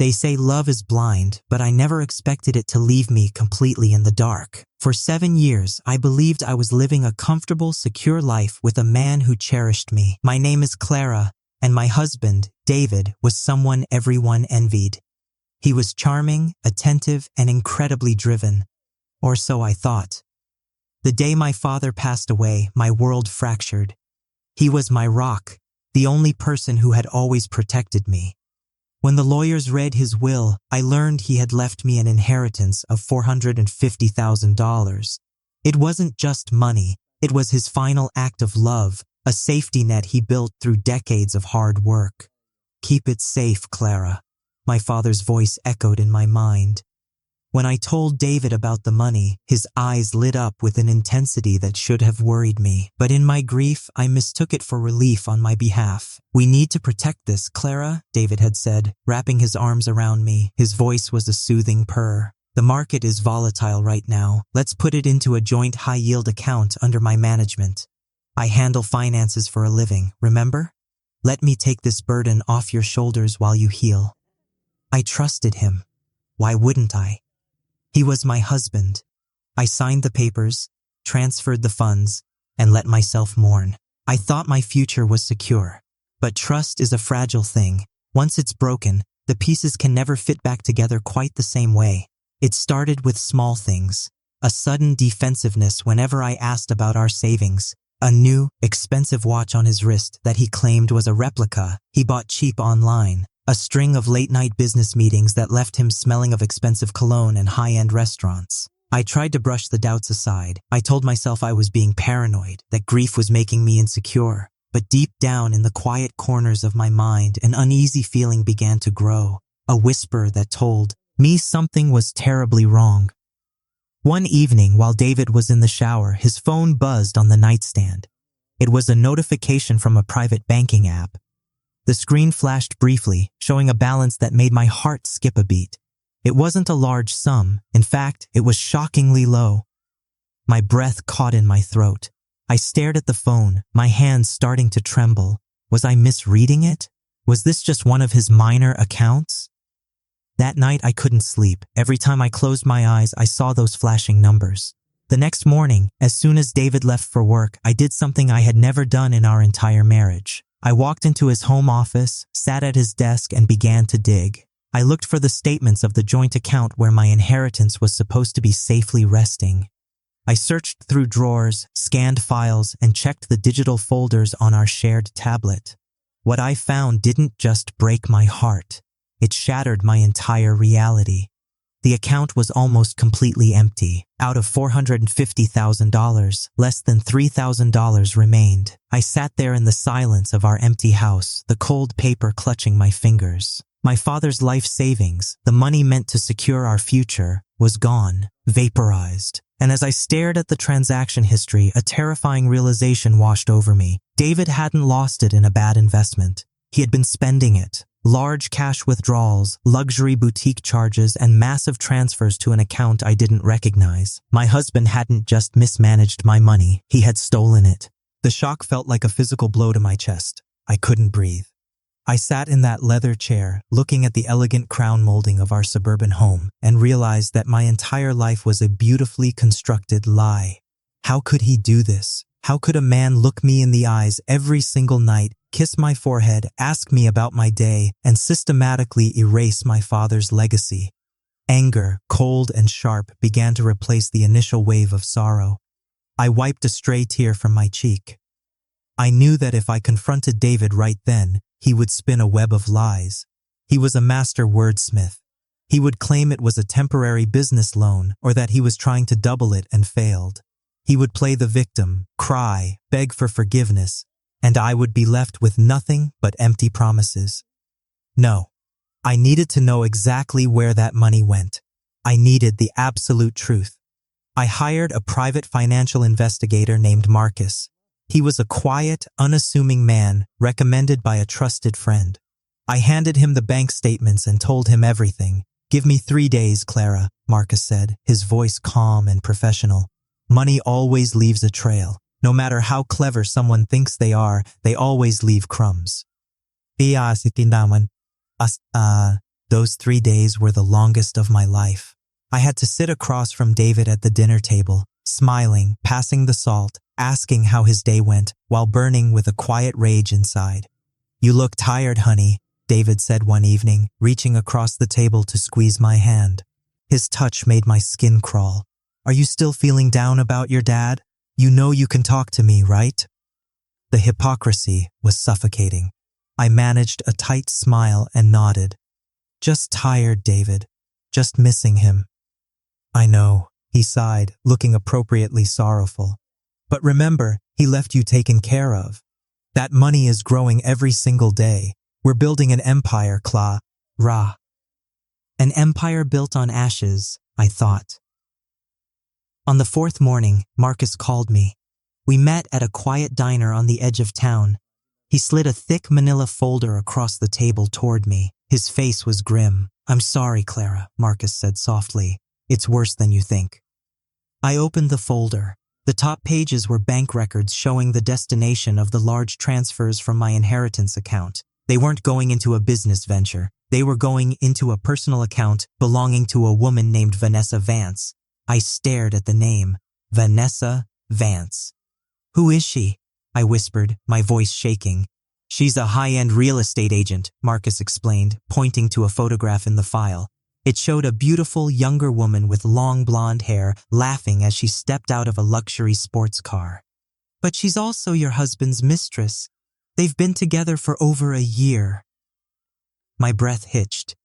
They say love is blind, but I never expected it to leave me completely in the dark. For 7 years, I believed I was living a comfortable, secure life with a man who cherished me. My name is Clara, and my husband, David, was someone everyone envied. He was charming, attentive, and incredibly driven. Or so I thought. The day my father passed away, my world fractured. He was my rock, the only person who had always protected me. When the lawyers read his will, I learned he had left me an inheritance of $450,000. It wasn't just money, it was his final act of love, a safety net he built through decades of hard work. "Keep it safe, Clara," my father's voice echoed in my mind. When I told David about the money, his eyes lit up with an intensity that should have worried me. But in my grief, I mistook it for relief on my behalf. "We need to protect this, Clara," David had said, wrapping his arms around me. His voice was a soothing purr. "The market is volatile right now. Let's put it into a joint high-yield account under my management. I handle finances for a living, remember? Let me take this burden off your shoulders while you heal." I trusted him. Why wouldn't I? He was my husband. I signed the papers, transferred the funds, and let myself mourn. I thought my future was secure. But trust is a fragile thing. Once it's broken, the pieces can never fit back together quite the same way. It started with small things. A sudden defensiveness whenever I asked about our savings. A new, expensive watch on his wrist that he claimed was a replica he bought cheap online. A string of late-night business meetings that left him smelling of expensive cologne and high-end restaurants. I tried to brush the doubts aside. I told myself I was being paranoid, that grief was making me insecure. But deep down in the quiet corners of my mind, an uneasy feeling began to grow. A whisper that told me something was terribly wrong. One evening, while David was in the shower, his phone buzzed on the nightstand. It was a notification from a private banking app. The screen flashed briefly, showing a balance that made my heart skip a beat. It wasn't a large sum. In fact, it was shockingly low. My breath caught in my throat. I stared at the phone, my hands starting to tremble. Was I misreading it? Was this just one of his minor accounts? That night I couldn't sleep. Every time I closed my eyes, I saw those flashing numbers. The next morning, as soon as David left for work, I did something I had never done in our entire marriage. I walked into his home office, sat at his desk, and began to dig. I looked for the statements of the joint account where my inheritance was supposed to be safely resting. I searched through drawers, scanned files, and checked the digital folders on our shared tablet. What I found didn't just break my heart. It shattered my entire reality. The account was almost completely empty. Out of $450,000, less than $3,000 remained. I sat there in the silence of our empty house, the cold paper clutching my fingers. My father's life savings, the money meant to secure our future, was gone, vaporized. And as I stared at the transaction history, a terrifying realization washed over me. David hadn't lost it in a bad investment. He had been spending it. Large cash withdrawals, luxury boutique charges, and massive transfers to an account I didn't recognize. My husband hadn't just mismanaged my money, he had stolen it. The shock felt like a physical blow to my chest. I couldn't breathe. I sat in that leather chair, looking at the elegant crown molding of our suburban home, and realized that my entire life was a beautifully constructed lie. How could he do this? How could a man look me in the eyes every single night, kiss my forehead, ask me about my day, and systematically erase my father's legacy? Anger, cold and sharp, began to replace the initial wave of sorrow. I wiped a stray tear from my cheek. I knew that if I confronted David right then, he would spin a web of lies. He was a master wordsmith. He would claim it was a temporary business loan or that he was trying to double it and failed. He would play the victim, cry, beg for forgiveness, and I would be left with nothing but empty promises. No, I needed to know exactly where that money went. I needed the absolute truth. I hired a private financial investigator named Marcus. He was a quiet, unassuming man recommended by a trusted friend. I handed him the bank statements and told him everything. "Give me 3 days, Clara," Marcus said, his voice calm and professional. "Money always leaves a trail. No matter how clever someone thinks they are, they always leave crumbs." Those 3 days were the longest of my life. I had to sit across from David at the dinner table, smiling, passing the salt, asking how his day went, while burning with a quiet rage inside. "You look tired, honey," David said one evening, reaching across the table to squeeze my hand. His touch made my skin crawl. "Are you still feeling down about your dad? You know you can talk to me, right?" The hypocrisy was suffocating. I managed a tight smile and nodded. "Just tired, David. Just missing him." "I know," he sighed, looking appropriately sorrowful. "But remember, he left you taken care of. That money is growing every single day. We're building an empire, Clara." An empire built on ashes, I thought. On the 4th morning, Marcus called me. We met at a quiet diner on the edge of town. He slid a thick manila folder across the table toward me. His face was grim. "I'm sorry, Clara," Marcus said softly. "It's worse than you think." I opened the folder. The top pages were bank records showing the destination of the large transfers from my inheritance account. They weren't going into a business venture. They were going into a personal account belonging to a woman named Vanessa Vance. I stared at the name, Vanessa Vance. "Who is she?" I whispered, my voice shaking. "She's a high-end real estate agent," Marcus explained, pointing to a photograph in the file. It showed a beautiful younger woman with long blonde hair laughing as she stepped out of a luxury sports car. "But she's also your husband's mistress. They've been together for over a year." My breath hitched.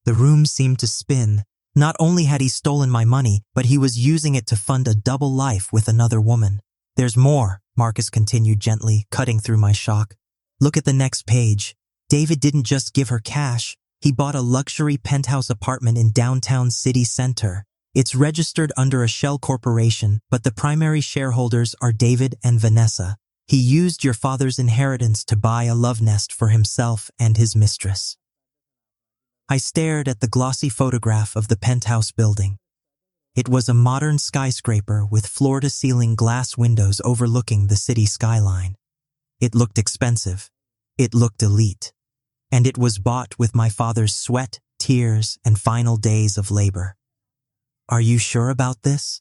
The room seemed to spin. Not only had he stolen my money, but he was using it to fund a double life with another woman. "There's more," Marcus continued gently, cutting through my shock. "Look at the next page. David didn't just give her cash. He bought a luxury penthouse apartment in downtown city center. It's registered under a shell corporation, but the primary shareholders are David and Vanessa. He used your father's inheritance to buy a love nest for himself and his mistress." I stared at the glossy photograph of the penthouse building. It was a modern skyscraper with floor-to-ceiling glass windows overlooking the city skyline. It looked expensive. It looked elite. And it was bought with my father's sweat, tears, and final days of labor. "Are you sure about this?"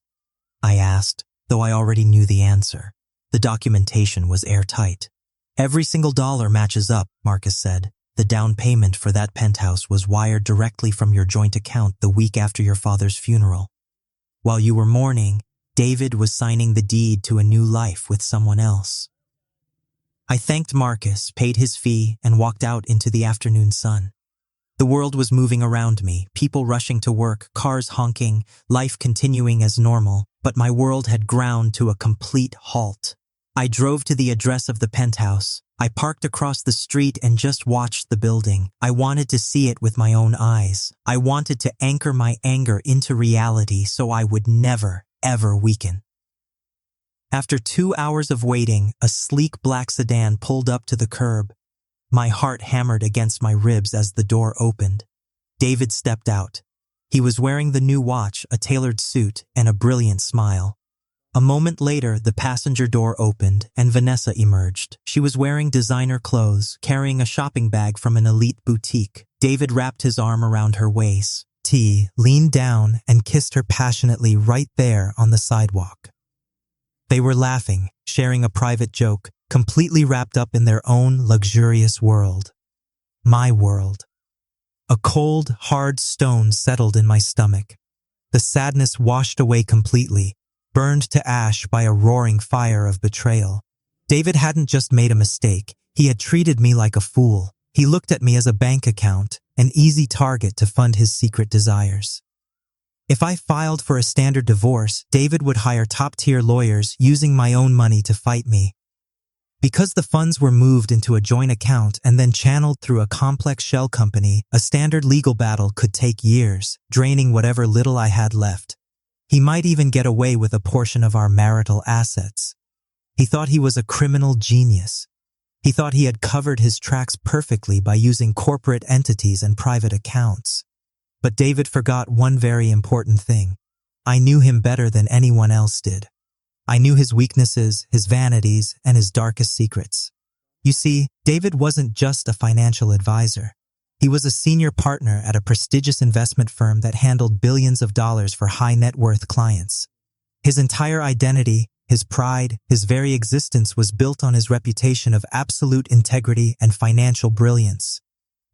I asked, though I already knew the answer. The documentation was airtight. "Every single dollar matches up," Marcus said. "The down payment for that penthouse was wired directly from your joint account the week after your father's funeral. While you were mourning, David was signing the deed to a new life with someone else." I thanked Marcus, paid his fee, and walked out into the afternoon sun. The world was moving around me, people rushing to work, cars honking, life continuing as normal, but my world had ground to a complete halt. I drove to the address of the penthouse. I parked across the street and just watched the building. I wanted to see it with my own eyes. I wanted to anchor my anger into reality so I would never, ever weaken. After 2 hours of waiting, a sleek black sedan pulled up to the curb. My heart hammered against my ribs as the door opened. David stepped out. He was wearing the new watch, a tailored suit, and a brilliant smile. A moment later, the passenger door opened and Vanessa emerged. She was wearing designer clothes, carrying a shopping bag from an elite boutique. David wrapped his arm around her waist. T leaned down and kissed her passionately right there on the sidewalk. They were laughing, sharing a private joke, completely wrapped up in their own luxurious world. My world. A cold, hard stone settled in my stomach. The sadness washed away completely, burned to ash by a roaring fire of betrayal. David hadn't just made a mistake. He had treated me like a fool. He looked at me as a bank account, an easy target to fund his secret desires. If I filed for a standard divorce, David would hire top-tier lawyers using my own money to fight me. Because the funds were moved into a joint account and then channeled through a complex shell company, a standard legal battle could take years, draining whatever little I had left. He might even get away with a portion of our marital assets. He thought he was a criminal genius. He thought he had covered his tracks perfectly by using corporate entities and private accounts. But David forgot one very important thing. I knew him better than anyone else did. I knew his weaknesses, his vanities, and his darkest secrets. You see, David wasn't just a financial advisor. He was a senior partner at a prestigious investment firm that handled billions of dollars for high-net-worth clients. His entire identity, his pride, his very existence was built on his reputation of absolute integrity and financial brilliance.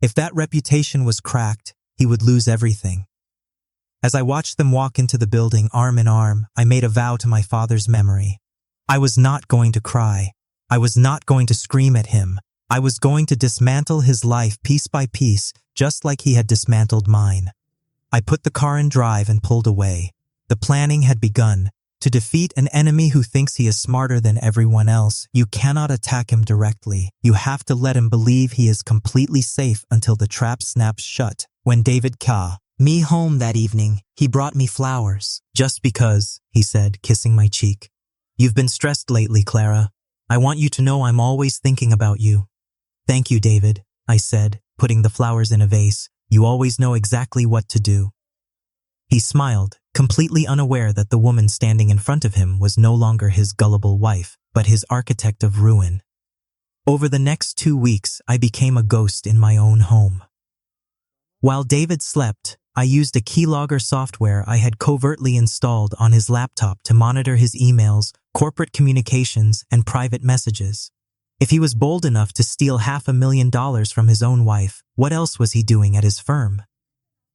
If that reputation was cracked, he would lose everything. As I watched them walk into the building arm in arm, I made a vow to my father's memory. I was not going to cry. I was not going to scream at him. I was going to dismantle his life piece by piece, just like he had dismantled mine. I put the car in drive and pulled away. The planning had begun. To defeat an enemy who thinks he is smarter than everyone else, you cannot attack him directly. You have to let him believe he is completely safe until the trap snaps shut. When David came me home that evening, he brought me flowers. Just because, he said, kissing my cheek. You've been stressed lately, Clara. I want you to know I'm always thinking about you. Thank you, David, I said, putting the flowers in a vase. You always know exactly what to do. He smiled, completely unaware that the woman standing in front of him was no longer his gullible wife, but his architect of ruin. Over the next 2 weeks, I became a ghost in my own home. While David slept, I used a keylogger software I had covertly installed on his laptop to monitor his emails, corporate communications, and private messages. If he was bold enough to steal $500,000 from his own wife, what else was he doing at his firm?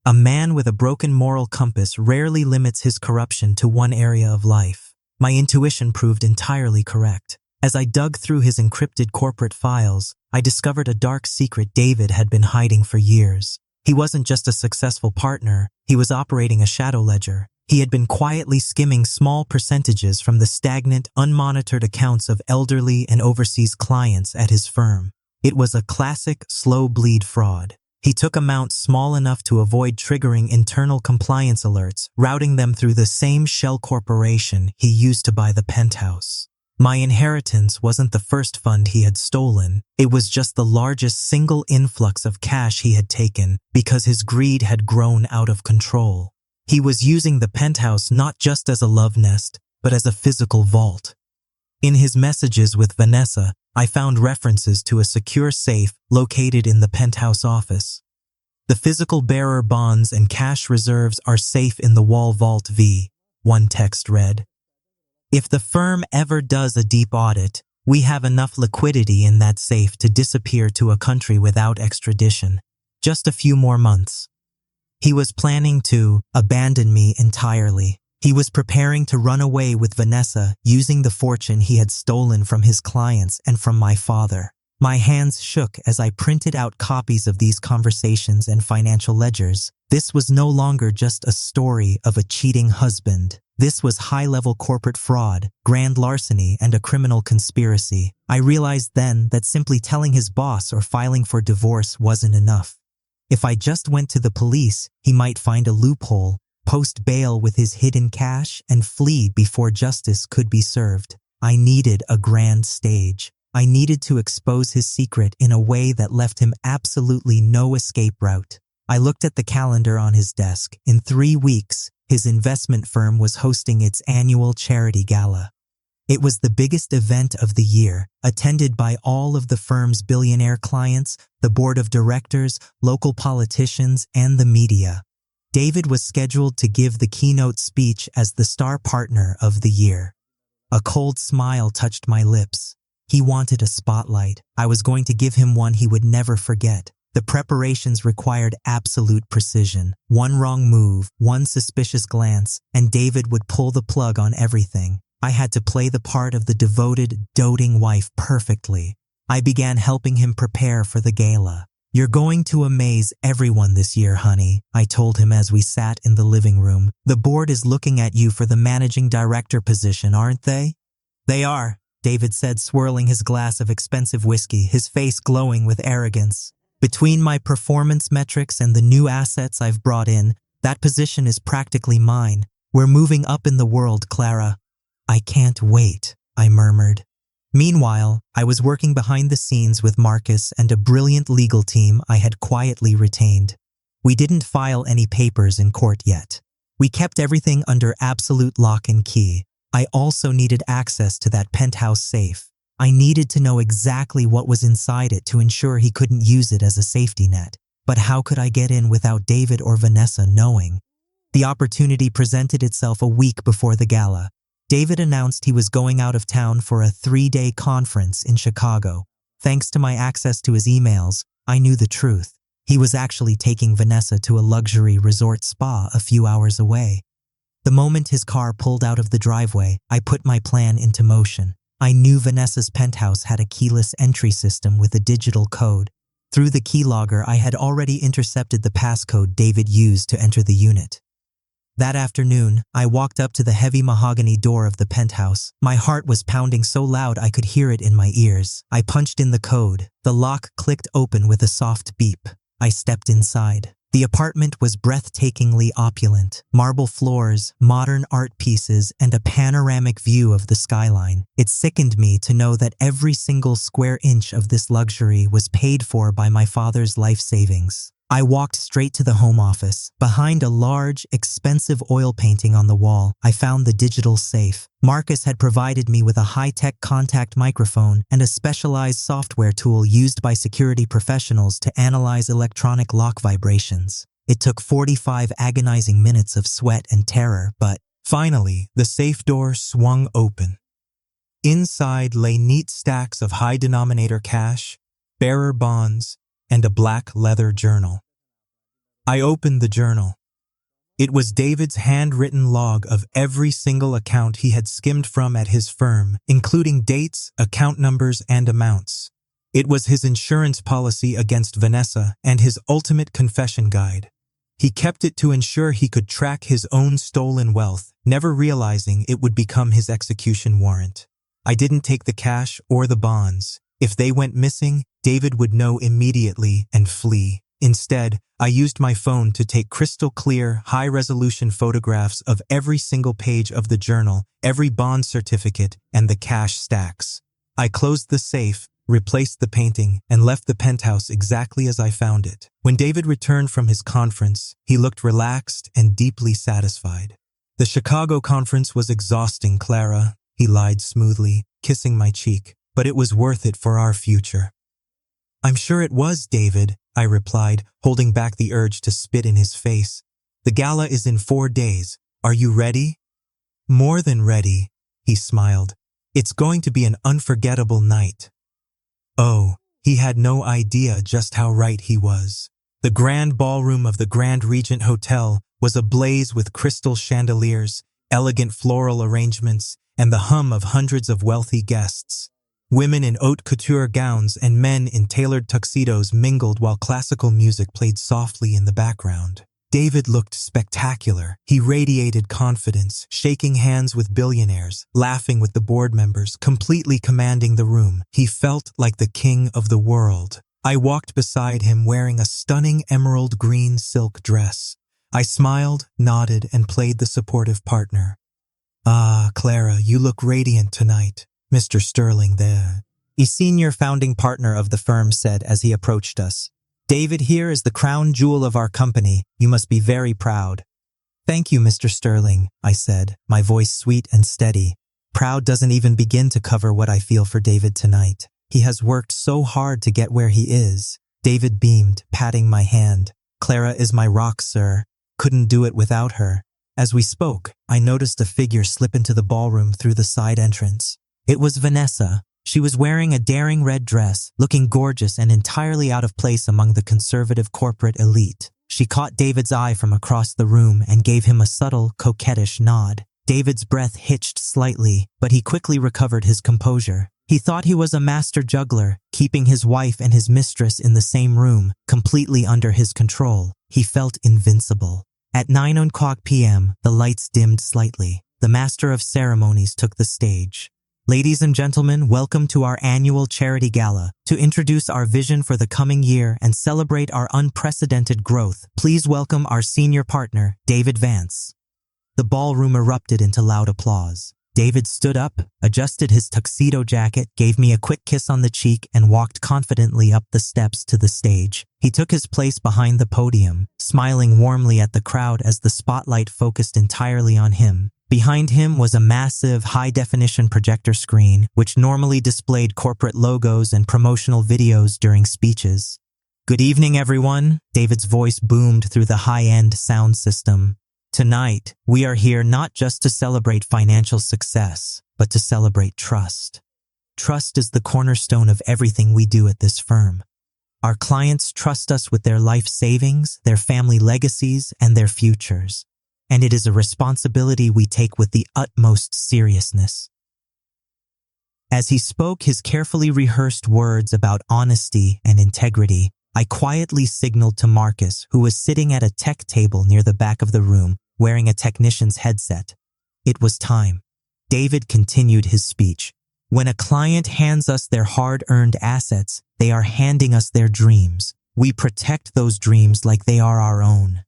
A man with a broken moral compass rarely limits his corruption to one area of life. My intuition proved entirely correct. As I dug through his encrypted corporate files, I discovered a dark secret David had been hiding for years. He wasn't just a successful partner, he was operating a shadow ledger. He had been quietly skimming small percentages from the stagnant, unmonitored accounts of elderly and overseas clients at his firm. It was a classic, slow bleed fraud. He took amounts small enough to avoid triggering internal compliance alerts, routing them through the same shell corporation he used to buy the penthouse. My inheritance wasn't the first fund he had stolen. It was just the largest single influx of cash he had taken because his greed had grown out of control. He was using the penthouse not just as a love nest, but as a physical vault. In his messages with Vanessa, I found references to a secure safe located in the penthouse office. The physical bearer bonds and cash reserves are safe in the wall vault V, one text read. If the firm ever does a deep audit, we have enough liquidity in that safe to disappear to a country without extradition. Just a few more months. He was planning to abandon me entirely. He was preparing to run away with Vanessa using the fortune he had stolen from his clients and from my father. My hands shook as I printed out copies of these conversations and financial ledgers. This was no longer just a story of a cheating husband. This was high-level corporate fraud, grand larceny, and a criminal conspiracy. I realized then that simply telling his boss or filing for divorce wasn't enough. If I just went to the police, he might find a loophole, post bail with his hidden cash, and flee before justice could be served. I needed a grand stage. I needed to expose his secret in a way that left him absolutely no escape route. I looked at the calendar on his desk. In 3 weeks, his investment firm was hosting its annual charity gala. It was the biggest event of the year, attended by all of the firm's billionaire clients, the board of directors, local politicians, and the media. David was scheduled to give the keynote speech as the star partner of the year. A cold smile touched my lips. He wanted a spotlight. I was going to give him one he would never forget. The preparations required absolute precision. One wrong move, one suspicious glance, and David would pull the plug on everything. I had to play the part of the devoted, doting wife perfectly. I began helping him prepare for the gala. You're going to amaze everyone this year, honey, I told him as we sat in the living room. The board is looking at you for the managing director position, aren't they? They are, David said, swirling his glass of expensive whiskey, his face glowing with arrogance. Between my performance metrics and the new assets I've brought in, that position is practically mine. We're moving up in the world, Clara. I can't wait, I murmured. Meanwhile, I was working behind the scenes with Marcus and a brilliant legal team I had quietly retained. We didn't file any papers in court yet. We kept everything under absolute lock and key. I also needed access to that penthouse safe. I needed to know exactly what was inside it to ensure he couldn't use it as a safety net. But how could I get in without David or Vanessa knowing? The opportunity presented itself a week before the gala. David announced he was going out of town for a 3-day conference in Chicago. Thanks to my access to his emails, I knew the truth. He was actually taking Vanessa to a luxury resort spa a few hours away. The moment his car pulled out of the driveway, I put my plan into motion. I knew Vanessa's penthouse had a keyless entry system with a digital code. Through the keylogger, I had already intercepted the passcode David used to enter the unit. That afternoon, I walked up to the heavy mahogany door of the penthouse. My heart was pounding so loud I could hear it in my ears. I punched in the code. The lock clicked open with a soft beep. I stepped inside. The apartment was breathtakingly opulent. Marble floors, modern art pieces, and a panoramic view of the skyline. It sickened me to know that every single square inch of this luxury was paid for by my father's life savings. I walked straight to the home office. Behind a large, expensive oil painting on the wall, I found the digital safe. Marcus had provided me with a high-tech contact microphone and a specialized software tool used by security professionals to analyze electronic lock vibrations. It took 45 agonizing minutes of sweat and terror, but finally, the safe door swung open. Inside lay neat stacks of high-denominator cash, bearer bonds, and a black leather journal. I opened the journal. It was David's handwritten log of every single account he had skimmed from at his firm, including dates, account numbers, and amounts. It was his insurance policy against Vanessa and his ultimate confession guide. He kept it to ensure he could track his own stolen wealth, never realizing it would become his execution warrant. I didn't take the cash or the bonds. If they went missing, David would know immediately and flee. Instead, I used my phone to take crystal clear, high-resolution photographs of every single page of the journal, every bond certificate, and the cash stacks. I closed the safe, replaced the painting, and left the penthouse exactly as I found it. When David returned from his conference, he looked relaxed and deeply satisfied. "The Chicago conference was exhausting, Clara," he lied smoothly, kissing my cheek, "but it was worth it for our future." "I'm sure it was, David," I replied, holding back the urge to spit in his face. "The gala is in 4 days. Are you ready?" "More than ready," he smiled. "It's going to be an unforgettable night." Oh, he had no idea just how right he was. The grand ballroom of the Grand Regent Hotel was ablaze with crystal chandeliers, elegant floral arrangements, and the hum of hundreds of wealthy guests. Women in haute couture gowns and men in tailored tuxedos mingled while classical music played softly in the background. David looked spectacular. He radiated confidence, shaking hands with billionaires, laughing with the board members, completely commanding the room. He felt like the king of the world. I walked beside him wearing a stunning emerald green silk dress. I smiled, nodded, and played the supportive partner. "Ah, Clara, you look radiant tonight. Mr. Sterling there," a senior founding partner of the firm said as he approached us. "David here is the crown jewel of our company. You must be very proud." "Thank you, Mr. Sterling," I said, my voice sweet and steady. Proud doesn't even begin to cover what I feel for David tonight. He has worked so hard to get where he is. David beamed, patting my hand. "Clara is my rock, sir. Couldn't do it without her." As we spoke, I noticed a figure slip into the ballroom through the side entrance. It was Vanessa. She was wearing a daring red dress, looking gorgeous and entirely out of place among the conservative corporate elite. She caught David's eye from across the room and gave him a subtle, coquettish nod. David's breath hitched slightly, but he quickly recovered his composure. He thought he was a master juggler, keeping his wife and his mistress in the same room, completely under his control. He felt invincible. At 9 p.m., the lights dimmed slightly. The master of ceremonies took the stage. "Ladies and gentlemen, welcome to our annual charity gala. To introduce our vision for the coming year and celebrate our unprecedented growth, please welcome our senior partner, David Vance." The ballroom erupted into loud applause. David stood up, adjusted his tuxedo jacket, gave me a quick kiss on the cheek, and walked confidently up the steps to the stage. He took his place behind the podium, smiling warmly at the crowd as the spotlight focused entirely on him. Behind him was a massive, high-definition projector screen, which normally displayed corporate logos and promotional videos during speeches. Good evening, everyone. David's voice boomed through the high-end sound system. Tonight, we are here not just to celebrate financial success, but to celebrate trust. Trust is the cornerstone of everything we do at this firm. Our clients trust us with their life savings, their family legacies, and their futures. And it is a responsibility we take with the utmost seriousness. As he spoke his carefully rehearsed words about honesty and integrity, I quietly signaled to Marcus, who was sitting at a tech table near the back of the room, wearing a technician's headset. It was time. David continued his speech. When a client hands us their hard-earned assets, they are handing us their dreams. We protect those dreams like they are our own.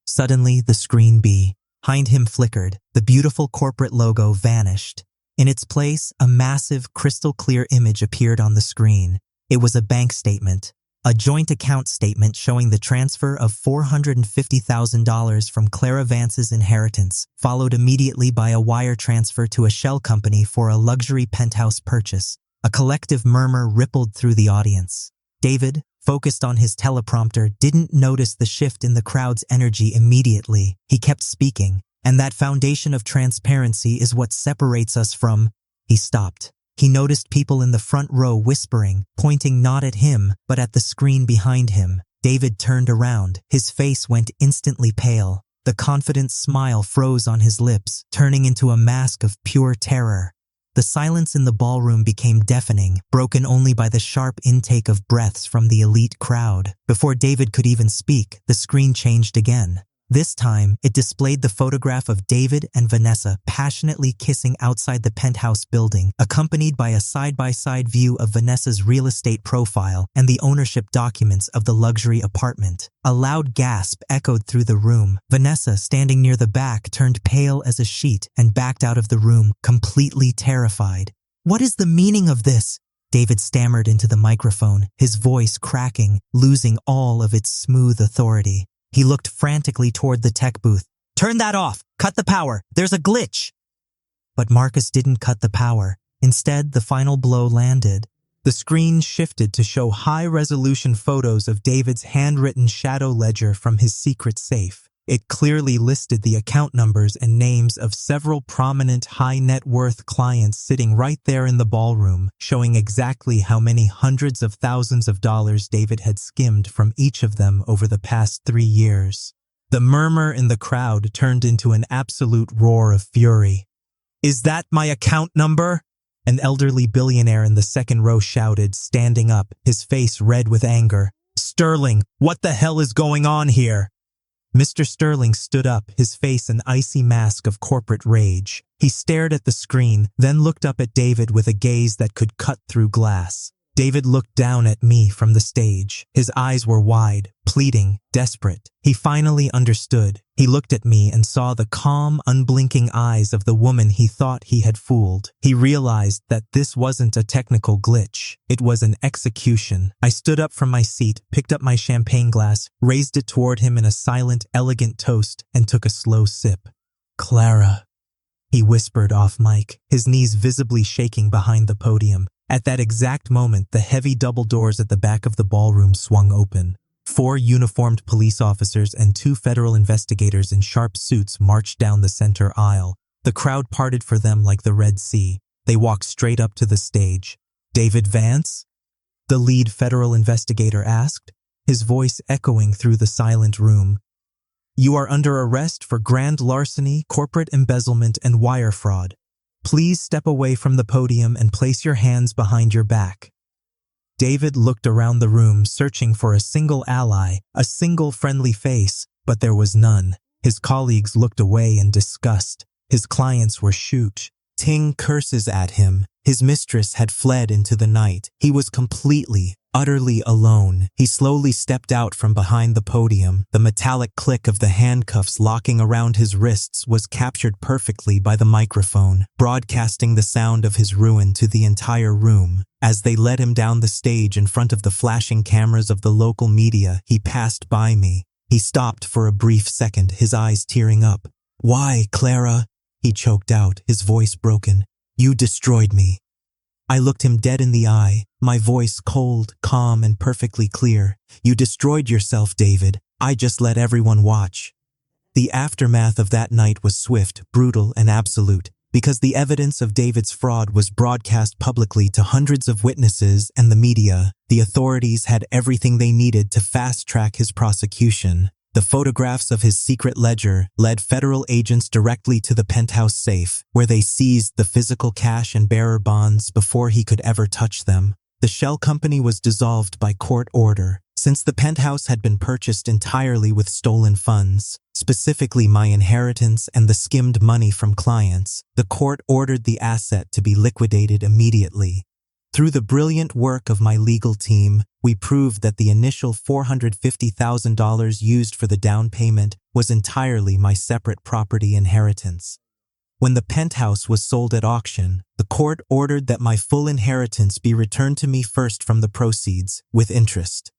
Suddenly, the screen behind him flickered. The beautiful corporate logo vanished. In its place, a massive, crystal-clear image appeared on the screen. It was a bank statement. A joint account statement showing the transfer of $450,000 from Clara Vance's inheritance, followed immediately by a wire transfer to a shell company for a luxury penthouse purchase. A collective murmur rippled through the audience. David, focused on his teleprompter, didn't notice the shift in the crowd's energy immediately. He kept speaking, and that foundation of transparency is what separates us from... He stopped. He noticed people in the front row whispering, pointing not at him, but at the screen behind him. David turned around. His face went instantly pale. The confident smile froze on his lips, turning into a mask of pure terror. The silence in the ballroom became deafening, broken only by the sharp intake of breaths from the elite crowd. Before David could even speak, the screen changed again. This time, it displayed the photograph of David and Vanessa passionately kissing outside the penthouse building, accompanied by a side-by-side view of Vanessa's real estate profile and the ownership documents of the luxury apartment. A loud gasp echoed through the room. Vanessa, standing near the back, turned pale as a sheet and backed out of the room, completely terrified. "What is the meaning of this?" David stammered into the microphone, his voice cracking, losing all of its smooth authority. He looked frantically toward the tech booth. "Turn that off! Cut the power! There's a glitch!" But Marcus didn't cut the power. Instead, the final blow landed. The screen shifted to show high-resolution photos of David's handwritten shadow ledger from his secret safe. It clearly listed the account numbers and names of several prominent high-net-worth clients sitting right there in the ballroom, showing exactly how many hundreds of thousands of dollars David had skimmed from each of them over the past 3 years. The murmur in the crowd turned into an absolute roar of fury. "Is that my account number?" An elderly billionaire in the second row shouted, standing up, his face red with anger. "Sterling, what the hell is going on here?" Mr. Sterling stood up, his face an icy mask of corporate rage. He stared at the screen, then looked up at David with a gaze that could cut through glass. David looked down at me from the stage. His eyes were wide, pleading, desperate. He finally understood. He looked at me and saw the calm, unblinking eyes of the woman he thought he had fooled. He realized that this wasn't a technical glitch. It was an execution. I stood up from my seat, picked up my champagne glass, raised it toward him in a silent, elegant toast, and took a slow sip. "Clara," he whispered off mic, his knees visibly shaking behind the podium. At that exact moment, the heavy double doors at the back of the ballroom swung open. 4 uniformed police officers and 2 federal investigators in sharp suits marched down the center aisle. The crowd parted for them like the Red Sea. They walked straight up to the stage. "David Vance?" the lead federal investigator asked, his voice echoing through the silent room. "You are under arrest for grand larceny, corporate embezzlement, and wire fraud. Please step away from the podium and place your hands behind your back." David looked around the room, searching for a single ally, a single friendly face, but there was none. His colleagues looked away in disgust. His clients were shooting curses at him. His mistress had fled into the night. He was completely, utterly alone. He slowly stepped out from behind the podium. The metallic click of the handcuffs locking around his wrists was captured perfectly by the microphone, broadcasting the sound of his ruin to the entire room. As they led him down the stage in front of the flashing cameras of the local media, he passed by me. He stopped for a brief second, his eyes tearing up. "Why, Clara?" he choked out, his voice broken. "You destroyed me." I looked him dead in the eye, my voice cold, calm, and perfectly clear. You destroyed yourself, David. I just let everyone watch. The aftermath of that night was swift, brutal, and absolute, because the evidence of David's fraud was broadcast publicly to hundreds of witnesses and the media. The authorities had everything they needed to fast-track his prosecution. The photographs of his secret ledger led federal agents directly to the penthouse safe, where they seized the physical cash and bearer bonds before he could ever touch them. The shell company was dissolved by court order, since the penthouse had been purchased entirely with stolen funds, specifically my inheritance and the skimmed money from clients. The court ordered the asset to be liquidated immediately. Through the brilliant work of my legal team, we proved that the initial $450,000 used for the down payment was entirely my separate property inheritance. When the penthouse was sold at auction, the court ordered that my full inheritance be returned to me first from the proceeds, with interest.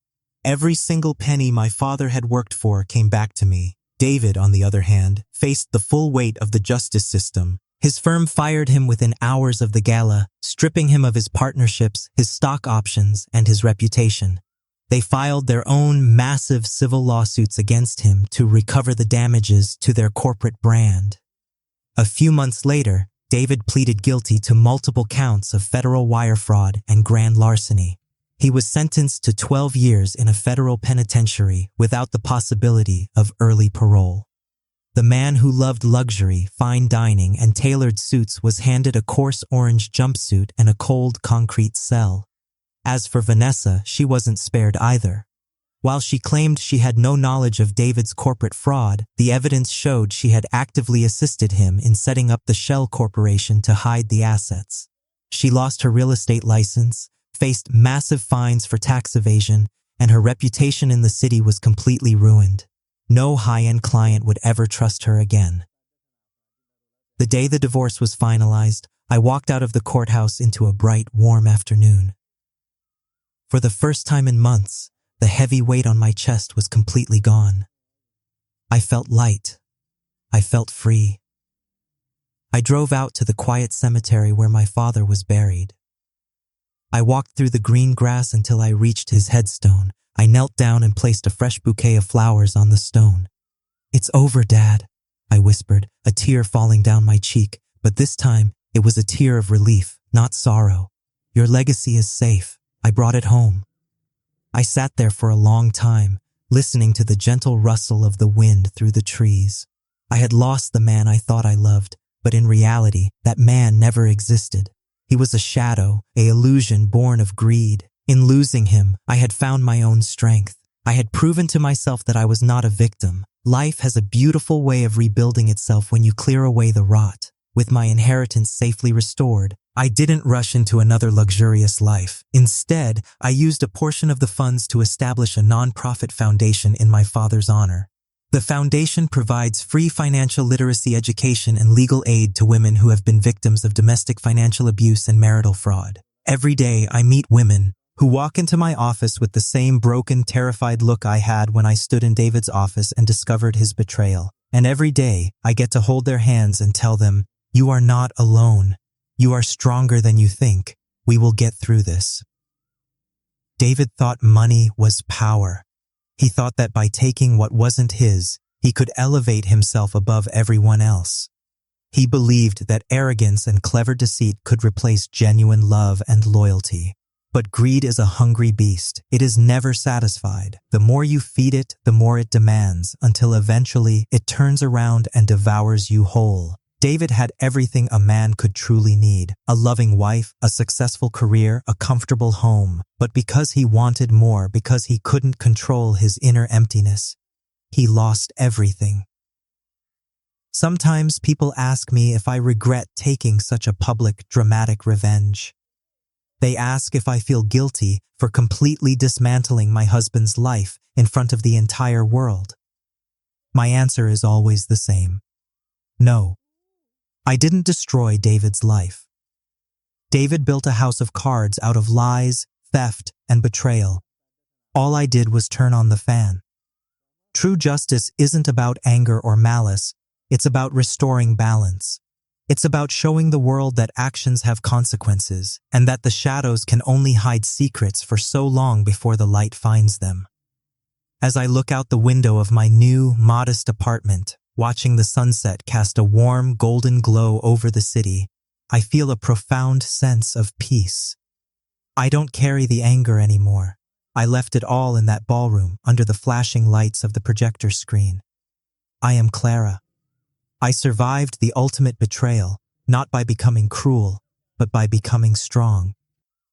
Every single penny my father had worked for came back to me. David, on the other hand, faced the full weight of the justice system. His firm fired him within hours of the gala, stripping him of his partnerships, his stock options, and his reputation. They filed their own massive civil lawsuits against him to recover the damages to their corporate brand. A few months later, David pleaded guilty to multiple counts of federal wire fraud and grand larceny. He was sentenced to 12 years in a federal penitentiary without the possibility of early parole. The man who loved luxury, fine dining, and tailored suits was handed a coarse orange jumpsuit and a cold concrete cell. As for Vanessa, she wasn't spared either. While she claimed she had no knowledge of David's corporate fraud, the evidence showed she had actively assisted him in setting up the Shell Corporation to hide the assets. She lost her real estate license, faced massive fines for tax evasion, and her reputation in the city was completely ruined. No high-end client would ever trust her again. The day the divorce was finalized, I walked out of the courthouse into a bright, warm afternoon. For the first time in months, the heavy weight on my chest was completely gone. I felt light. I felt free. I drove out to the quiet cemetery where my father was buried. I walked through the green grass until I reached his headstone. I knelt down and placed a fresh bouquet of flowers on the stone. "It's over, Dad," I whispered, a tear falling down my cheek, but this time it was a tear of relief, not sorrow. "Your legacy is safe. I brought it home." I sat there for a long time, listening to the gentle rustle of the wind through the trees. I had lost the man I thought I loved, but in reality, that man never existed. He was a shadow, an illusion born of greed. In losing him, I had found my own strength. I had proven to myself that I was not a victim. Life has a beautiful way of rebuilding itself when you clear away the rot. With my inheritance safely restored, I didn't rush into another luxurious life. Instead, I used a portion of the funds to establish a nonprofit foundation in my father's honor. The foundation provides free financial literacy education and legal aid to women who have been victims of domestic financial abuse and marital fraud. Every day, I meet women who walk into my office with the same broken, terrified look I had when I stood in David's office and discovered his betrayal. And every day, I get to hold their hands and tell them, "You are not alone. You are stronger than you think. We will get through this." David thought money was power. He thought that by taking what wasn't his, he could elevate himself above everyone else. He believed that arrogance and clever deceit could replace genuine love and loyalty. But greed is a hungry beast. It is never satisfied. The more you feed it, the more it demands, until eventually it turns around and devours you whole. David had everything a man could truly need: a loving wife, a successful career, a comfortable home. But because he wanted more, because he couldn't control his inner emptiness, he lost everything. Sometimes people ask me if I regret taking such a public, dramatic revenge. They ask if I feel guilty for completely dismantling my husband's life in front of the entire world. My answer is always the same. No. I didn't destroy David's life. David built a house of cards out of lies, theft, and betrayal. All I did was turn on the fan. True justice isn't about anger or malice. It's about restoring balance. It's about showing the world that actions have consequences and that the shadows can only hide secrets for so long before the light finds them. As I look out the window of my new, modest apartment, watching the sunset cast a warm, golden glow over the city, I feel a profound sense of peace. I don't carry the anger anymore. I left it all in that ballroom under the flashing lights of the projector screen. I am Clara. I survived the ultimate betrayal, not by becoming cruel, but by becoming strong.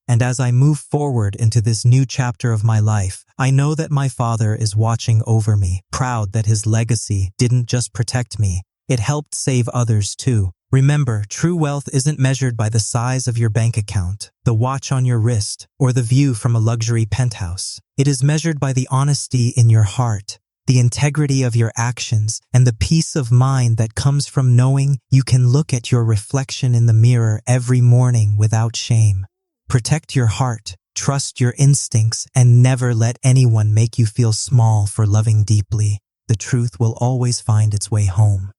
And as I move forward into this new chapter of my life, I know that my father is watching over me, proud that his legacy didn't just protect me, it helped save others too. Remember, true wealth isn't measured by the size of your bank account, the watch on your wrist, or the view from a luxury penthouse. It is measured by the honesty in your heart, the integrity of your actions, and the peace of mind that comes from knowing you can look at your reflection in the mirror every morning without shame. Protect your heart, trust your instincts, and never let anyone make you feel small for loving deeply. The truth will always find its way home.